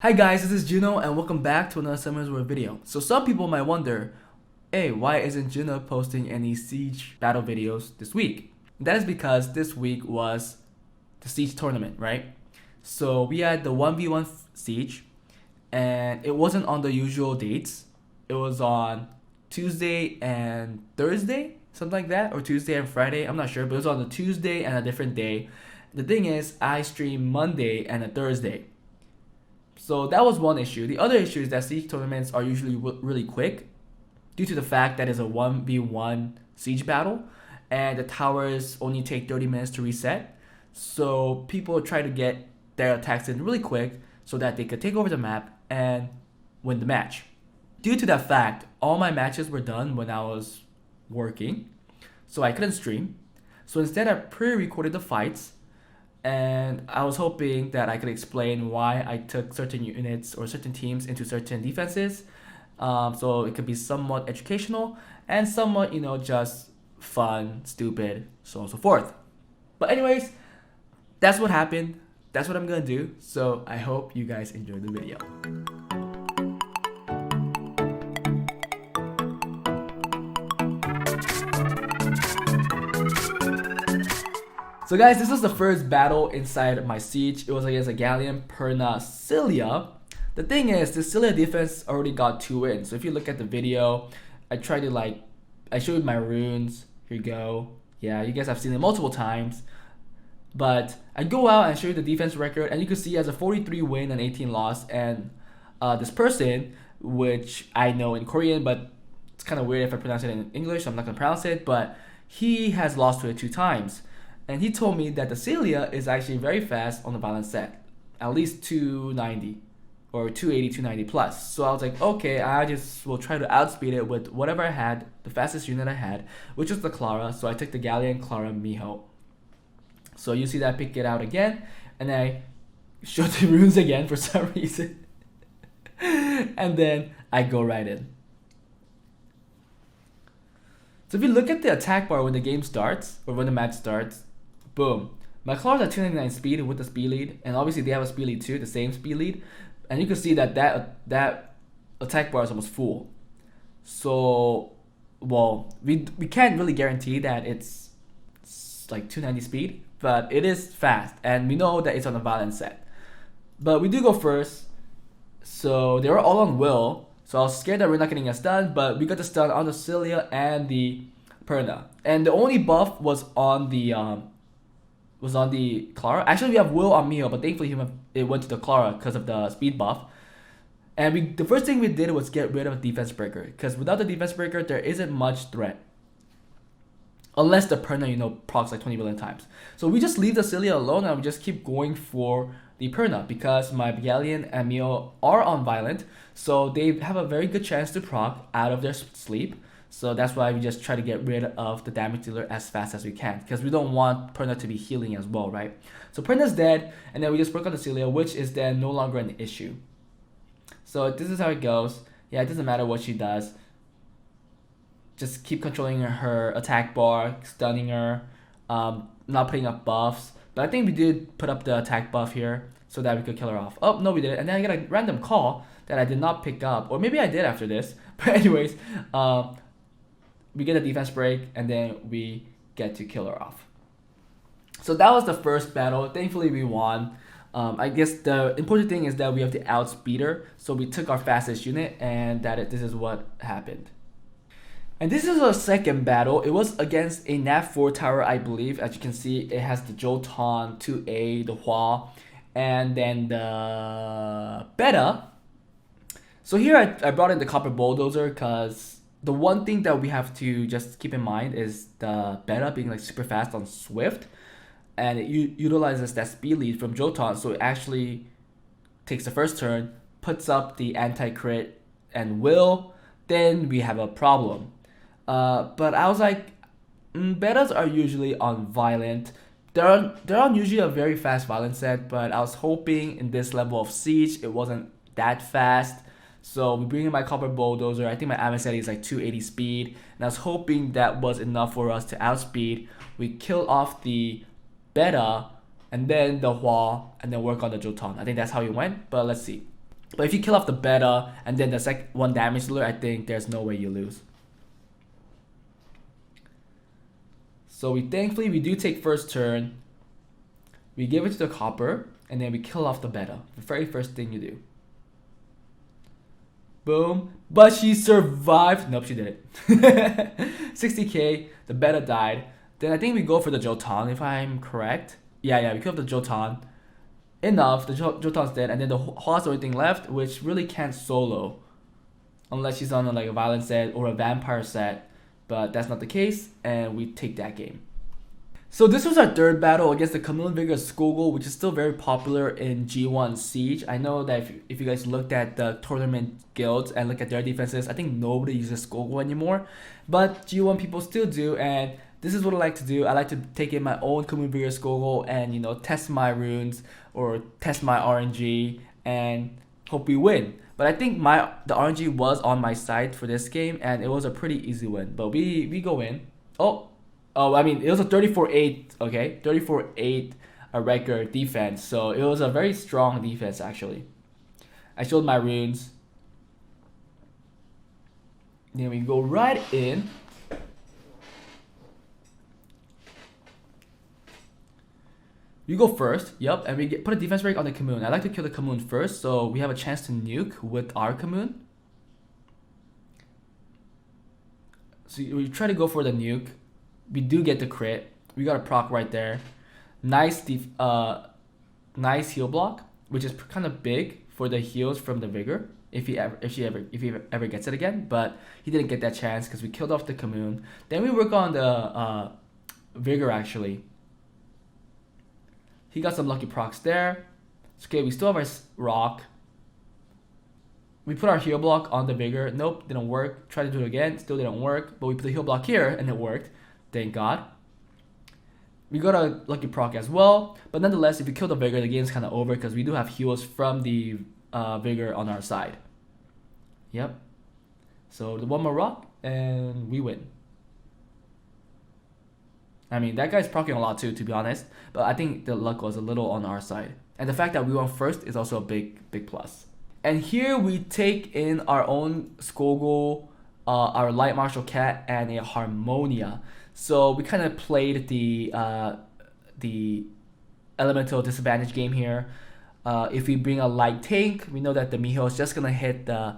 Hi guys, this is Juno and welcome back to another Summoners War video. So some people might wonder, hey, why isn't Juno posting any Siege battle videos this week? That is because this week was the Siege tournament, right? So we had the 1v1 Siege and it wasn't on the usual dates. It was on Tuesday and Thursday, something like that, or Tuesday and Friday, I'm not sure, but it was on a Tuesday and a different day. The thing is, I stream Monday and a Thursday. So that was one issue. The other issue is that Siege tournaments are usually really quick due to the fact that it's a 1v1 Siege battle and the towers only take 30 minutes to reset. So people try to get their attacks in really quick so that they could take over the map and win the match. Due to that fact, all my matches were done when I was working, so I couldn't stream. So instead I pre-recorded the fights, and I was hoping that I could explain why I took certain units or certain teams into certain defenses, so it could be somewhat educational and somewhat, just fun, stupid, so on and so forth. But anyways, that's what happened. That's what I'm gonna do. So I hope you guys enjoyed the video. So guys, this was the first battle inside my siege. It was against a Galleon, Perna, Cilia. The thing is, the Cilia defense already got 2 wins. So if you look at the video, I tried to I showed my runes. Here you go. Yeah, you guys have seen it multiple times. But I go out and show you the defense record, and you can see he has a 43 win and 18 loss. And this person, which I know in Korean, but it's kind of weird if I pronounce it in English, so I'm not gonna pronounce it. But he has lost to it 2 times. And he told me that the Cilia is actually very fast on the violent set, at least 290 or 280, 290 plus. So I was like, okay, I just will try to outspeed it with whatever I had, the fastest unit I had, which was the Clara. So I took the Galleon, Clara, Miho. So you see that I pick it out again, and I show the runes again for some reason. And then I go right in. So if you look at the attack bar when the game starts, or when the match starts, boom. My Clara's at 299 speed with the speed lead, and obviously they have a speed lead too, the same speed lead. And you can see that that attack bar is almost full. So, well, we can't really guarantee that it's like 290 speed, but it is fast, and we know that it's on a violent set. But we do go first, so they were all on Will, so I was scared that we're not getting a stun, but we got the stun on the Cilia and the Perna. And the only buff was on the Clara. Actually, we have Will on Miho, but thankfully it went to the Clara because of the speed buff. And the first thing we did was get rid of defense breaker, because without the defense breaker, there isn't much threat. Unless the Perna, procs like 20 billion times. So we just leave the Cilia alone and we just keep going for the Perna, because my Galleon and Miho are on violent, so they have a very good chance to proc out of their sleep. So that's why we just try to get rid of the damage dealer as fast as we can, because we don't want Perna to be healing as well, right? So Perna's dead, and then we just broke out the Cilia, which is then no longer an issue. So this is how it goes. Yeah, it doesn't matter what she does. Just keep controlling her attack bar, stunning her, not putting up buffs. But I think we did put up the attack buff here so that we could kill her off. Oh, no, we didn't. And then I got a random call that I did not pick up. Or maybe I did after this. But anyways, we get a defense break, and then we get to kill her off. So that was the first battle. Thankfully, we won. I guess the important thing is that we have to outspeed her. So we took our fastest unit, and this is what happened. And this is our second battle. It was against a Nat 4 tower, I believe. As you can see, it has the Jolton, 2A, the Hua, and then the Beta. So here I brought in the Copper Bulldozer, because the one thing that we have to just keep in mind is the Beta being super fast on Swift. And it utilizes that speed lead from Jolton, so it actually takes the first turn, puts up the anti-crit and will, then we have a problem. But I was like, Betas are usually on violent. They're on usually a very fast violent set, but I was hoping in this level of siege it wasn't that fast. So we bring in my Copper Bulldozer. I think my Amicetti is like 280 speed, and I was hoping that was enough for us to outspeed. We kill off the Beta, and then the Hua, and then work on the Jolton. I think that's how it went, but let's see. But if you kill off the beta and then the second one damage dealer, I think there's no way you lose. So thankfully we do take first turn. We give it to the copper, and then we kill off the beta. The very first thing you do. Boom. But she survived. Nope, she didn't. 60k. The beta died. Then I think we go for the Jotan, if I'm correct. Yeah, we kill the Jotan. Enough. The Jotan's dead, and then the Hua's the only thing left, which really can't solo. Unless she's on like a violent set or a vampire set. But that's not the case, and we take that game. So this was our third battle against the Chameleon Vigor Skogul, which is still very popular in G1 Siege. I know that if you guys looked at the tournament guilds and look at their defenses, I think nobody uses Skogul anymore. But G1 people still do, and this is what I like to do. I like to take in my own Chameleon Vigor Skogul and, you know, test my runes or test my RNG and hope we win. But I think the RNG was on my side for this game, and it was a pretty easy win. But we go in. Oh, I mean, it was a 34-8, okay? 34-8 a record defense. So it was a very strong defense, actually. I showed my runes. Then we go right in. You go first, yep, and we put a defense break on the Commune. I like to kill the Commune first, so we have a chance to nuke with our Commune. So we try to go for the nuke. We do get the crit. We got a proc right there. Nice nice heal block, which is kind of big for the heals from the Vigor if he ever gets it again. But he didn't get that chance because we killed off the Commune. Then we work on the Vigor actually. He got some lucky procs there. It's okay, we still have our rock. We put our heal block on the Vigor. Nope, didn't work. Tried to do it again, still didn't work. But we put the heal block here and it worked. Thank God. We got a lucky proc as well. But nonetheless, if we kill the Vigor, the game's kind of over because we do have heals from the Vigor on our side. Yep. So the one more rock and we win. I mean, that guy's proccing a lot too, to be honest. But I think the luck was a little on our side. And the fact that we won first is also a big plus. And here we take in our own Skogul, our Light Martial Cat, and a Harmonia. So we kind of played the elemental disadvantage game here. If we bring a light tank, we know that the Miho is just gonna hit the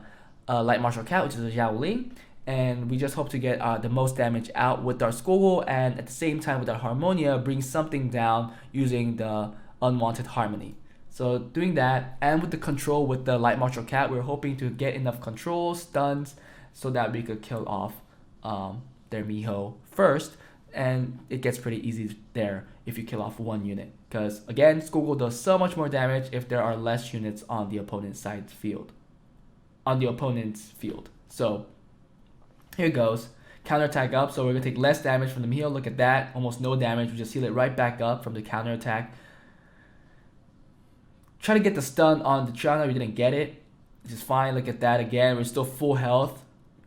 Light Martial Cat, which is a Xiaoling, and we just hope to get the most damage out with our Skogul, and at the same time with our Harmonia, bring something down using the Unwanted Harmony. So doing that, and with the control with the Light Martial Cat, we're hoping to get enough control, stuns, so that we could kill off their Miho first, and it gets pretty easy there if you kill off one unit. Because again, Skogul does so much more damage if there are less units on the opponent's side field. So here it goes. Counterattack up, so we're gonna take less damage from the Miho. Look at that, almost no damage. We just heal it right back up from the counterattack. Try to get the stun on the Triana, we didn't get it, which is fine. Look at that again, we're still full health.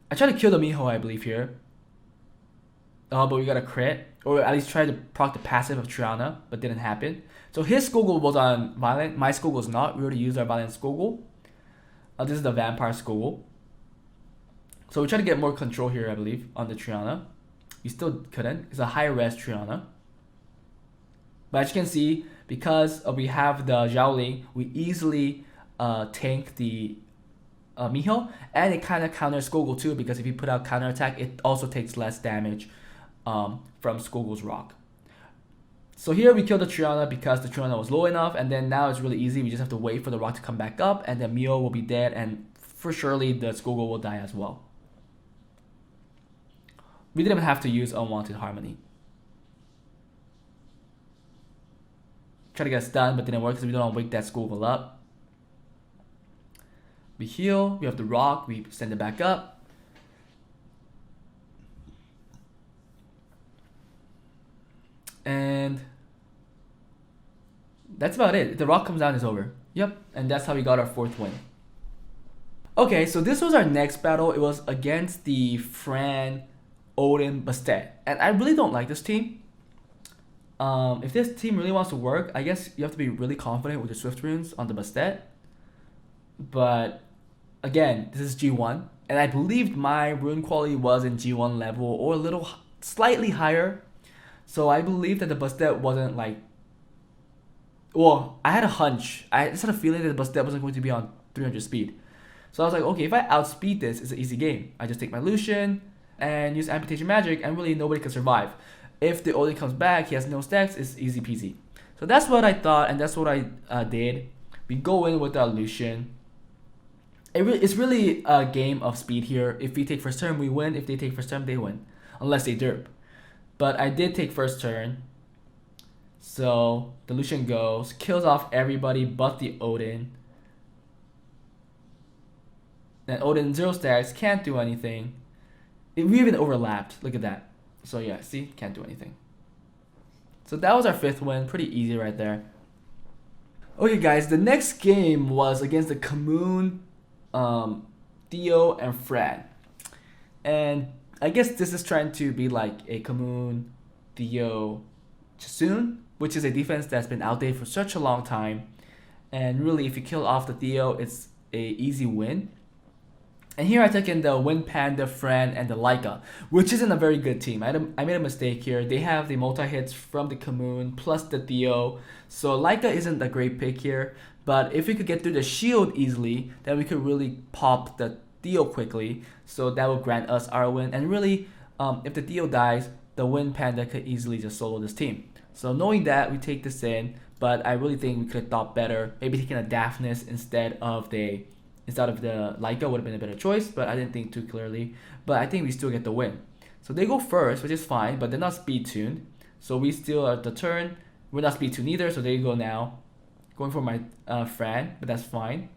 I tried to kill the Miho, I believe, here. But we got a crit, or at least try to proc the passive of Triana, but didn't happen. So his Skogul was on Violent, my Skogul is not. We already used our Violent Skogul. This is the Vampire Skogul. So we try to get more control here, I believe, on the Triana. We still couldn't. It's a high res Triana. But as you can see, because we have the Xiaoling, we easily tank the Miho, and it kind of counters Skogul too, because if you put out counterattack, it also takes less damage from Skogul's rock. So here we killed the Triana because the Triana was low enough, and then now it's really easy. We just have to wait for the rock to come back up, and then Miho will be dead, and for surely the Skogul will die as well. We didn't even have to use Unwanted Harmony. Try to get stunned, but didn't work because we don't want to wake that Skogul up. We heal, we have the rock, we send it back up. And that's about it. If the rock comes down, it's over. Yep, and that's how we got our fourth win. Okay, so this was our next battle. It was against the Fran, Odin, Bastet. And I really don't like this team. If this team really wants to work, I guess you have to be really confident with your Swift runes on the Bastet. But again, this is G1, and I believed my rune quality was in G1 level or a little slightly higher. So I believed that the Bastet wasn't like. Well, I had a hunch. I just had a feeling that the Bastet wasn't going to be on 300 speed. So I was like, okay, if I outspeed this, it's an easy game. I just take my Lucian and use Amputation Magic, and really nobody can survive. If the Odin comes back, he has no stacks, it's easy peasy. So that's what I thought, and that's what I did. We go in with our Lucian. It's really a game of speed here. If we take first turn, we win. If they take first turn, they win. Unless they derp. But I did take first turn. So the Lucian goes, kills off everybody but the Odin. Then Odin 0 stacks, can't do anything. We even overlapped. Look at that. So yeah, see, can't do anything. So that was our 5th win. Pretty easy right there. Okay, guys, the next game was against the Commune, Theo, and Fran. And I guess this is trying to be like a Commune, Theo, Chasun, which is a defense that's been outdated for such a long time. And really, if you kill off the Theo, it's a easy win. And here I took in the Wind Panda, Fran, and the Laika, which isn't a very good team. I made a mistake here. They have the multi-hits from the Commune plus the Theo. So Laika isn't a great pick here. But if we could get through the shield easily, then we could really pop the Theo quickly. So that will grant us our win. And really, if the Theo dies, the Wind Panda could easily just solo this team. So knowing that, we take this in. But I really think we could have thought better. Maybe taking a Daphnis instead of the Laika would have been a better choice, but I didn't think too clearly. But I think we still get the win. So they go first, which is fine, but they're not speed tuned. So we still are the turn. We're not speed tuned either, so there you go now. Going for my Fran, but that's fine.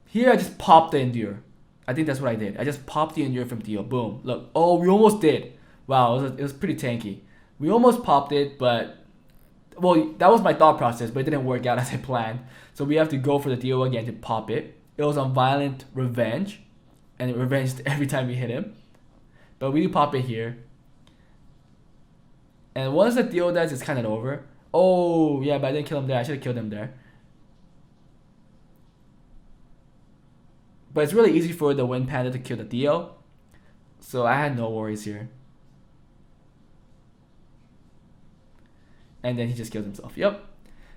Here I just popped the Endure. I think that's what I did. I just popped the Endure from Theo. Boom. Look. Oh, we almost did. Wow, it was pretty tanky. We almost popped it, but well, that was my thought process, but it didn't work out as I planned. So we have to go for the Theo again to pop it. It was on Violent Revenge, and it revenged every time we hit him. But we do pop it here. And once the Theo dies, it's kind of over. Oh, yeah, but I didn't kill him there. I should have killed him there. But it's really easy for the Wind Panda to kill the Theo. So I had no worries here. And then he just killed himself. Yep.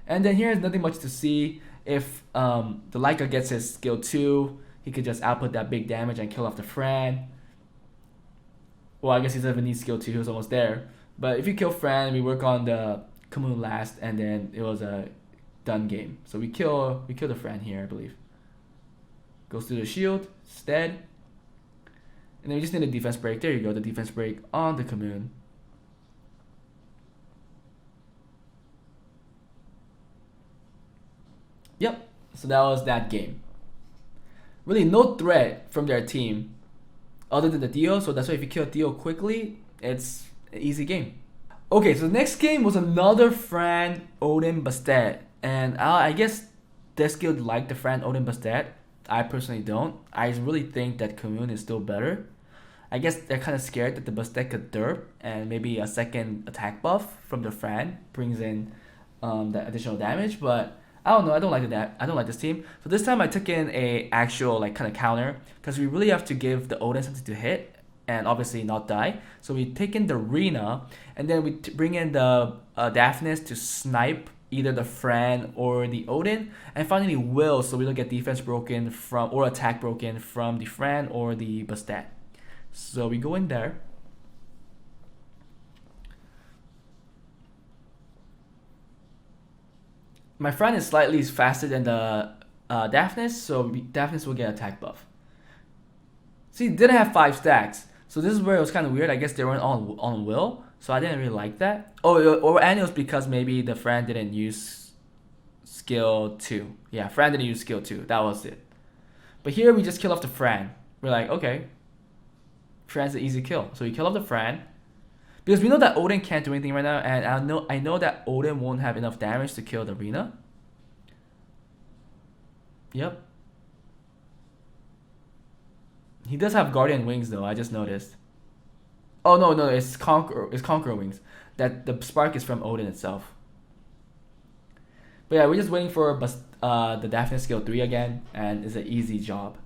And then here is nothing much to see. If the Laika gets his skill 2, he could just output that big damage and kill off the Fran. Well, I guess he doesn't even need skill 2. He was almost there. But if you kill Fran, we work on the Commune last, and then it was a done game. So we kill the Fran here, I believe. Goes through the shield, stead. And then we just need a defense break. There you go, the defense break on the Commune. Yep, so that was that game. Really no threat from their team other than the Theo, so that's why if you kill Theo quickly, it's an easy game. Okay, so the next game was another Fran, Odin, Bastet. And I guess this guild liked the Fran, Odin, Bastet. I personally don't. I really think that Commune is still better. I guess they're kind of scared that the Bastet could derp, and maybe a second attack buff from the Fran brings in that additional damage, but I don't know. I don't like that. I don't like this team. So this time I took in a actual like kind of counter because we really have to give the Odin something to hit and obviously not die. So we take in the Rena and then we bring in the Daphnis to snipe either the Fran or the Odin, and finally Will, so we don't get defense broken from or attack broken from the Fran or the Bastet. So we go in there. My friend is slightly faster than the Daphnis, so Daphnis will get attack buff. See, didn't have 5 stacks, so this is where it was kind of weird. I guess they weren't on Will, so I didn't really like that. And it was because maybe the Fran didn't use skill 2. Yeah, Fran didn't use skill 2. That was it. But here we just kill off the Fran. We're like, okay, Fran's an easy kill. So we kill off the Fran. Because we know that Odin can't do anything right now, and I know that Odin won't have enough damage to kill the Rena. Yep. He does have Guardian Wings though, I just noticed. Oh no, it's Conqueror Wings. That the spark is from Odin itself. But yeah, we're just waiting for the Daphne skill 3 again, and it's an easy job.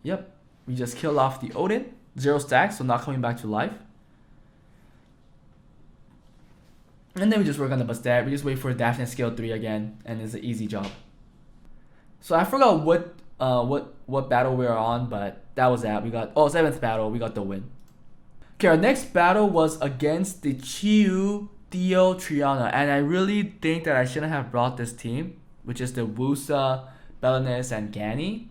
Yep, we just kill off the Odin. 0 stacks, so not coming back to life. And then we just work on the Bastet. We just wait for Daphne skill 3 again, and it's an easy job. So I forgot what battle we were on, but that was that. We got 7th battle, we got the win. Okay, our next battle was against the Chiyu, Theo, Triana, and I really think that I shouldn't have brought this team, which is the Wusa, Belinus, and Gani.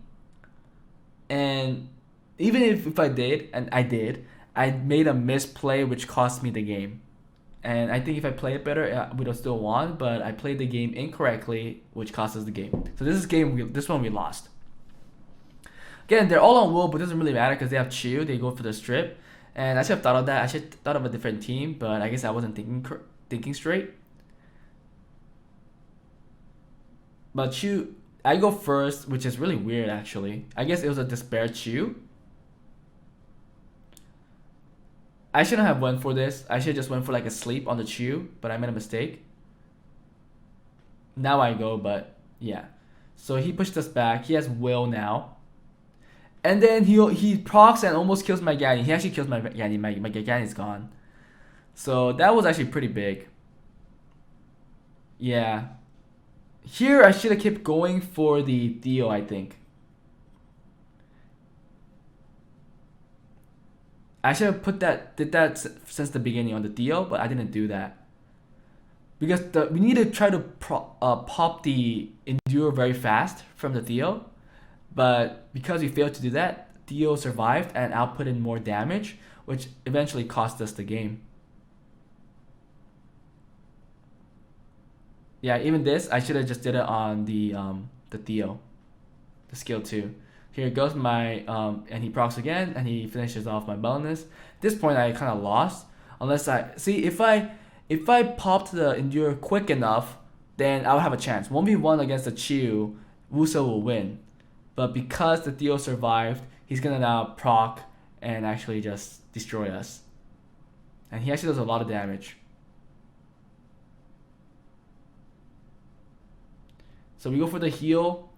And even if I did, and I did, I made a misplay which cost me the game. And I think if I played it better, we would have still won, but I played the game incorrectly, which cost us the game. So this one we lost. Again, they're all on wool, but it doesn't really matter because they have Chiyu, they go for the strip. And I should have thought of that. I should have thought of a different team, but I guess I wasn't thinking straight. But Chiyu, I go first, which is really weird actually. I guess it was a despair Chiyu. I shouldn't have went for this. I should just went for like a sleep on the Chiyu, but I made a mistake. Now I go, but yeah. So he pushed us back. He has will now. And then he procs and almost kills my Gani. He actually kills my Gani. My Gani is gone. So that was actually pretty big. Yeah. Here I should have kept going for the Theo, I think. I should have did that since the beginning on the Theo, but I didn't do that. Because we need to try to pop the Endure very fast from the Theo. But because we failed to do that, Theo survived and outputted more damage, which eventually cost us the game. Yeah, even this, I should have just did it on the Theo, the skill 2. Here goes my, and he procs again, and he finishes off my bonus. At this point, I kind of lost. Unless if I popped the Endure quick enough, then I would have a chance. 1v1 against the Chiyu, Wusa will win. But because the Theo survived, he's gonna now proc and actually just destroy us. And he actually does a lot of damage. So we go for the heal.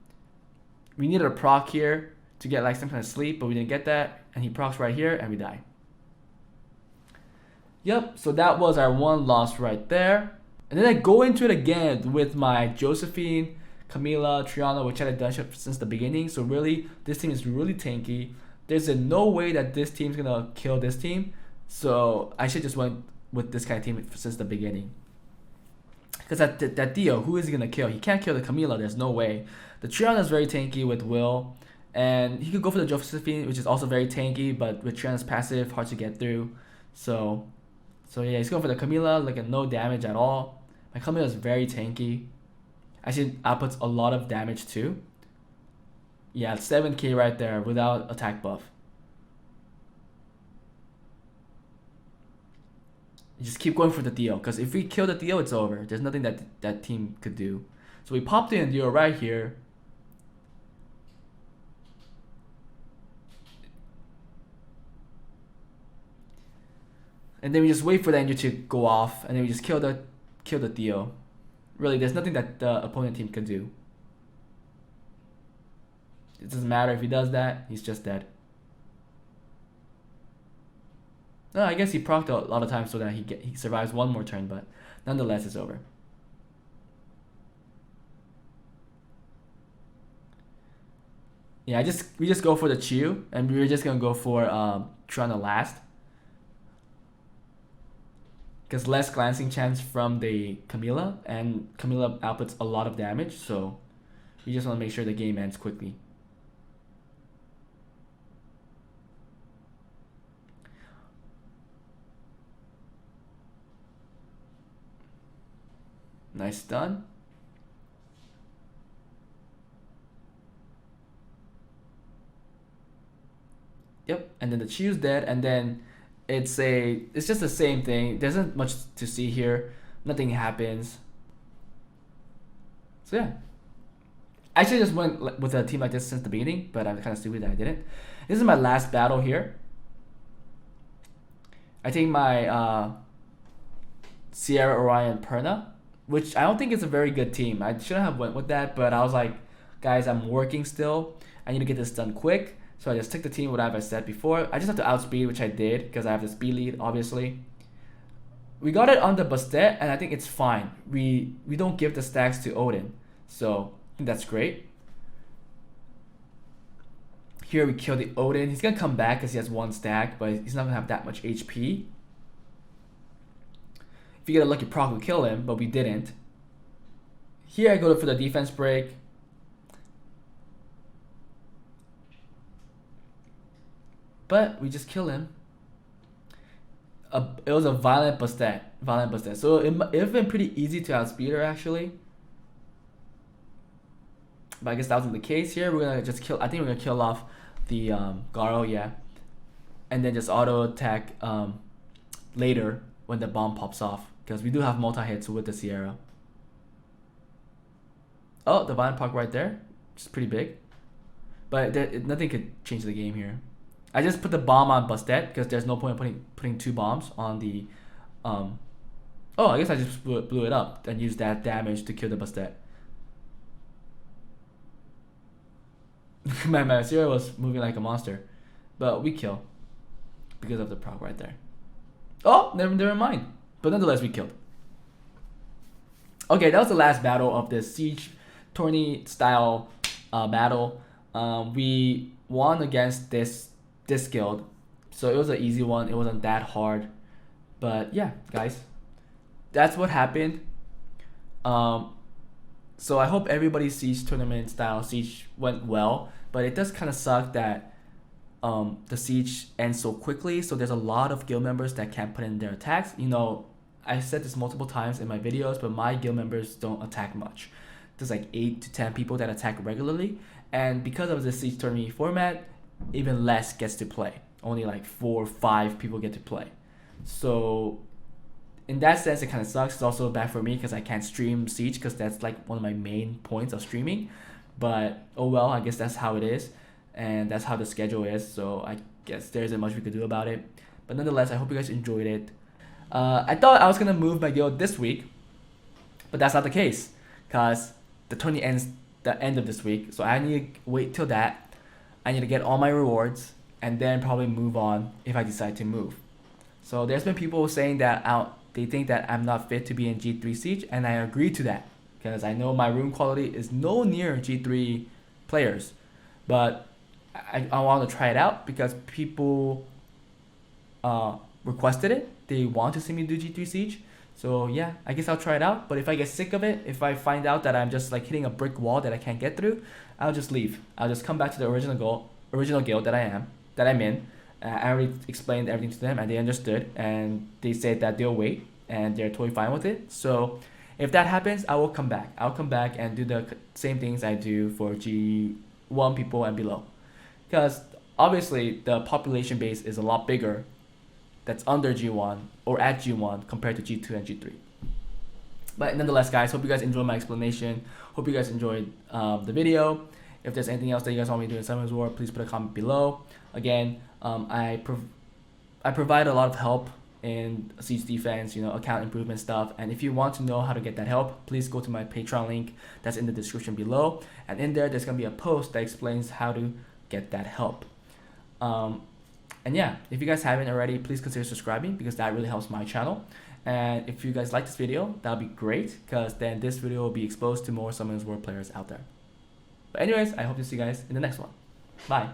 We needed a proc here to get like some kind of sleep, but we didn't get that. And he procs right here and we die. Yep, so that was our one loss right there. And then I go into it again with my Josephine, Camila, Triana, which I had done since the beginning. So really, this team is really tanky. There's no way that this team's gonna kill this team. So I should just went with this kind of team since the beginning. Because that Theo, who is he gonna kill? He can't kill the Camila, there's no way. The Triana is very tanky with Will. And he could go for the Josephine, which is also very tanky, but with Triana's passive, hard to get through. So yeah, he's going for the Camila, like no damage at all. My Camila is very tanky. Actually outputs a lot of damage too. Yeah, 7k right there without attack buff. You just keep going for the Theo, because if we kill the Theo, it's over. There's nothing that team could do. So we pop the Endure right here. And then we just wait for the Endure to go off, and then we just kill the Theo. Really, there's nothing that the opponent team can do. It doesn't matter if he does that, he's just dead. No, I guess he procced a lot of times so that he survives one more turn, but nonetheless, it's over. Yeah, we just go for the Chiyu, and we were just gonna go for Triana last. Because less glancing chance from the Camila, and Camila outputs a lot of damage, so we just want to make sure the game ends quickly. Nice stun. Yep, and then the Chiyu's dead, and then it's just the same thing. There isn't much to see here. Nothing happens. So yeah. I actually just went with a team like this since the beginning, but I'm kind of stupid that I didn't. This is my last battle here. I think my Sierra Orion Perna, which I don't think is a very good team. I shouldn't have went with that, but I was like, guys, I'm working still. I need to get this done quick. So I just took the team, whatever I said before. I just have to outspeed, which I did, because I have the speed lead, obviously. We got it on the Bastet, and I think it's fine. We don't give the stacks to Odin. So I think that's great. Here we kill the Odin. He's going to come back because he has 1 stack, but he's not going to have that much HP. If you get a lucky proc, we kill him, but we didn't. Here I go for the defense break. But we just kill him. It was a violent Bastet. So it would have been pretty easy to outspeed her, actually. But I guess that wasn't the case here. We're going to just kill... I think we're going to kill off the Garo, yeah. And then just auto attack later when the bomb pops off. Because we do have multi-hits with the Sierra. Oh, the violent proc right there. Which is pretty big. But nothing could change the game here. I just put the bomb on Bastet because there's no point in putting 2 bombs on the... Oh, I guess I just blew it up and used that damage to kill the Bastet. my Sierra was moving like a monster. But we kill. Because of the proc right there. Oh, never mind. But nonetheless, we killed. Okay, that was the last battle of the Siege tourney style battle. We won against this guild, so it was an easy one. It wasn't that hard, but yeah, guys, that's what happened. So I hope everybody's Siege tournament style Siege went well, but it does kind of suck that the Siege ends so quickly, so there's a lot of guild members that can't put in their attacks. You know, I said this multiple times in my videos, but my guild members don't attack much. There's like 8 to 10 people that attack regularly, and because of the Siege tournament format, even less gets to play. Only like 4 or 5 people get to play. So in that sense, it kind of sucks. It's also bad for me because I can't stream Siege because that's like one of my main points of streaming. But oh well, I guess that's how it is, and that's how the schedule is. So I guess there isn't much we could do about it. But nonetheless, I hope you guys enjoyed it. I thought I was gonna move my guild this week, but that's not the case because the tourney ends the end of this week. So I need to wait till that. I need to get all my rewards and then probably move on if I decide to move. So there's been people saying that they think that I'm not fit to be in G3 Siege, and I agree to that because I know my room quality is no near G3 players. But I want to try it out because people requested it. They want to see me do G3 Siege. So yeah, I guess I'll try it out. But if I get sick of it, if I find out that I'm just like hitting a brick wall that I can't get through, I'll just leave. I'll just come back to the original guild that I'm in. I already explained everything to them and they understood, and they said that they'll wait and they're totally fine with it. So if that happens, I will come back. I'll come back and do the same things I do for G1 people and below. Because obviously the population base is a lot bigger that's under G1 or at G1 compared to G2 and G3. But nonetheless, guys, hope you guys enjoyed my explanation. Hope you guys enjoyed the video. If there's anything else that you guys want me to do in Summoners War, please put a comment below. Again, I provide a lot of help in Siege defense, you know, account improvement stuff. And if you want to know how to get that help, please go to my Patreon link that's in the description below. And in there, there's going to be a post that explains how to get that help. And yeah, if you guys haven't already, please consider subscribing because that really helps my channel. And if you guys like this video, that would be great because then this video will be exposed to more Summoners War players out there. But anyways, I hope to see you guys in the next one. Bye.